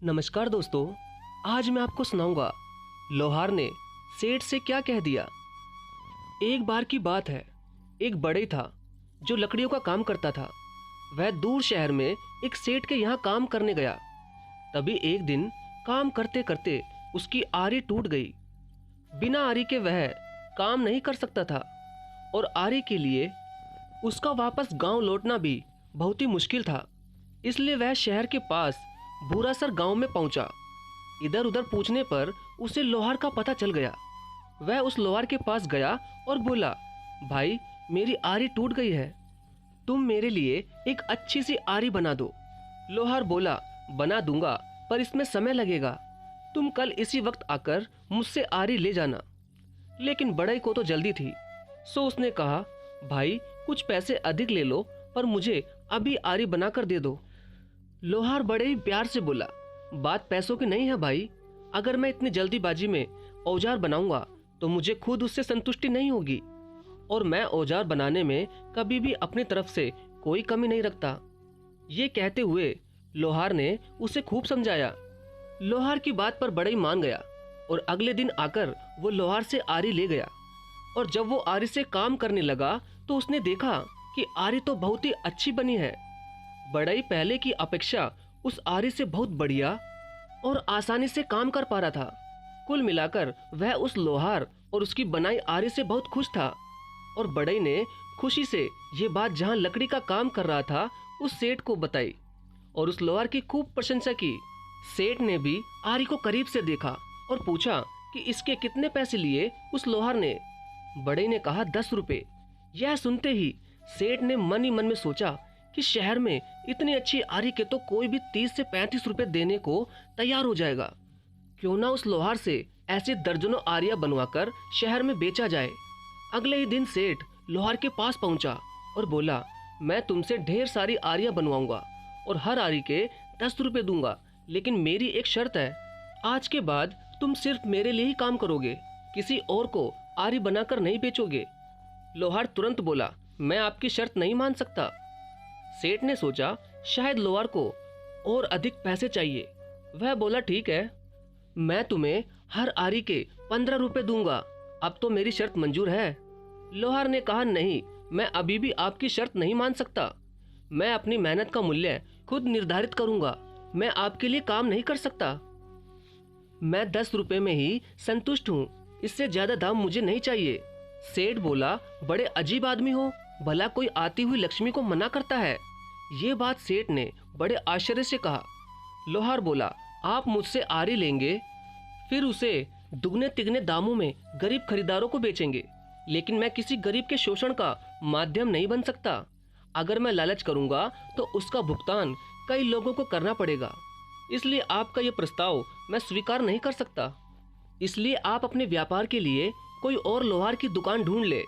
नमस्कार दोस्तों, आज मैं आपको सुनाऊंगा लोहार ने सेठ से क्या कह दिया। एक बार की बात है, एक बढ़ई था जो लकड़ियों का काम करता था। वह दूर शहर में एक सेठ के यहाँ काम करने गया। तभी एक दिन काम करते करते उसकी आरी टूट गई। बिना आरी के वह काम नहीं कर सकता था और आरी के लिए उसका वापस गांव लौटना भी बहुत ही मुश्किल था। इसलिए वह शहर के पास बूरासर गांव में पहुंचा। इधर उधर पूछने पर उसे लोहार का पता चल गया। वह उस लोहार के पास गया और बोला, भाई मेरी आरी टूट गई है, तुम मेरे लिए एक अच्छी सी आरी बना दो। लोहार बोला, बना दूंगा पर इसमें समय लगेगा, तुम कल इसी वक्त आकर मुझसे आरी ले जाना। लेकिन बढ़ई को तो जल्दी थी, सो उसने कहा, भाई कुछ पैसे अधिक ले लो पर मुझे अभी आरी बनाकर दे दो। लोहार बड़े ही प्यार से बोला, बात पैसों की नहीं है भाई, अगर मैं इतनी जल्दीबाजी में औजार बनाऊंगा तो मुझे खुद उससे संतुष्टि नहीं होगी और मैं औजार बनाने में कभी भी अपनी तरफ से कोई कमी नहीं रखता। ये कहते हुए लोहार ने उसे खूब समझाया। लोहार की बात पर बड़ई मान गया और अगले दिन आकर वो लोहार से आरी ले गया। और जब वो आरी से काम करने लगा तो उसने देखा कि आरी तो बहुत ही अच्छी बनी है। बढ़ई पहले की अपेक्षा उस आरी से बहुत बढ़िया और आसानी से काम कर पा रहा था। कुल मिलाकर वह उस लोहार और उसकी बनाई आरी से बहुत खुश था। और बढ़ई ने खुशी से ये बात जहां लकड़ी का काम कर रहा था उस सेठ को बताई और उस लोहार की खूब प्रशंसा की। सेठ ने भी आरी को करीब से देखा और पूछा कि इसके कितने पैसे लिए उस लोहार ने। बढ़ई ने कहा, 10 रुपए। यह सुनते ही सेठ ने मन ही मन में सोचा कि शहर में इतनी अच्छी आरी के तो कोई भी 30 से 35 रुपए देने को तैयार हो जाएगा। क्यों ना उस लोहार से ऐसे दर्जनों आरियां बनवाकर शहर में बेचा जाए। अगले ही दिन सेठ लोहार के पास पहुंचा और बोला, मैं तुमसे ढेर सारी आरियां बनवाऊंगा और हर आरी के 10 रुपए दूंगा, लेकिन मेरी एक शर्त है, आज के बाद तुम सिर्फ मेरे लिए ही काम करोगे, किसी और को आरी बनाकर नहीं बेचोगे। लोहार तुरंत बोला, मैं आपकी शर्त नहीं मान सकता। सेठ ने सोचा शायद लोहार को और अधिक पैसे चाहिए। वह बोला, ठीक है, मैं तुम्हें हर आरी के 15 रुपए दूंगा, अब तो मेरी शर्त मंजूर है। लोहार ने कहा, नहीं, मैं अभी भी आपकी शर्त नहीं मान सकता, मैं अपनी मेहनत का मूल्य खुद निर्धारित करूंगा, मैं आपके लिए काम नहीं कर सकता। मैं 10 रुपए में ही संतुष्ट हूँ, इससे ज्यादा दाम मुझे नहीं चाहिए। सेठ बोला, बड़े अजीब आदमी हो, भला कोई आती हुई लक्ष्मी को मना करता है। ये बात सेठ ने बड़े आश्चर्य से कहा। लोहार बोला, आप मुझसे आरी लेंगे, फिर उसे दुगने तिगने दामों में गरीब खरीदारों को बेचेंगे, लेकिन मैं किसी गरीब के शोषण का माध्यम नहीं बन सकता। अगर मैं लालच करूंगा तो उसका भुगतान कई लोगों को करना पड़ेगा, इसलिए आपका ये प्रस्ताव मैं स्वीकार नहीं कर सकता। इसलिए आप अपने व्यापार के लिए कोई और लोहार की दुकान ढूंढ ले।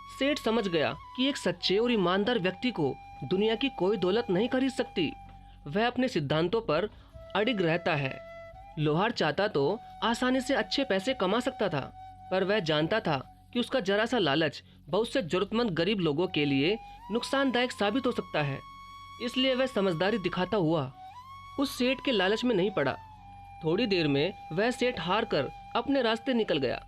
सेठ समझ गया कि एक सच्चे और ईमानदार व्यक्ति को दुनिया की कोई दौलत नहीं खरीद सकती। वह अपने सिद्धांतों पर अडिग रहता है। लोहार चाहता तो आसानी से अच्छे पैसे कमा सकता था, पर वह जानता था कि उसका जरा सा लालच बहुत से जरूरतमंद गरीब लोगों के लिए नुकसानदायक साबित हो सकता है। इसलिए वह समझदारी दिखाता हुआ उस सेठ के लालच में नहीं पड़ा। थोड़ी देर में वह सेठ हार कर अपने रास्ते निकल गया।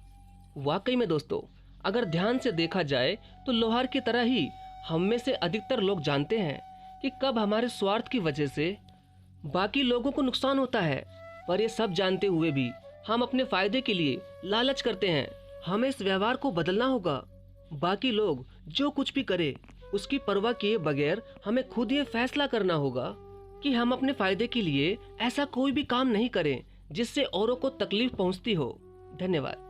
वाकई में दोस्तों, अगर ध्यान से देखा जाए तो लोहार की तरह ही हम में से अधिकतर लोग जानते हैं कि कब हमारे स्वार्थ की वजह से बाकी लोगों को नुकसान होता है, पर ये सब जानते हुए भी हम अपने फायदे के लिए लालच करते हैं। हमें इस व्यवहार को बदलना होगा। बाकी लोग जो कुछ भी करे उसकी परवाह किए बगैर हमें खुद ये फैसला करना होगा कि हम अपने फायदे के लिए ऐसा कोई भी काम नहीं करें जिससे औरों को तकलीफ पहुंचती हो। धन्यवाद।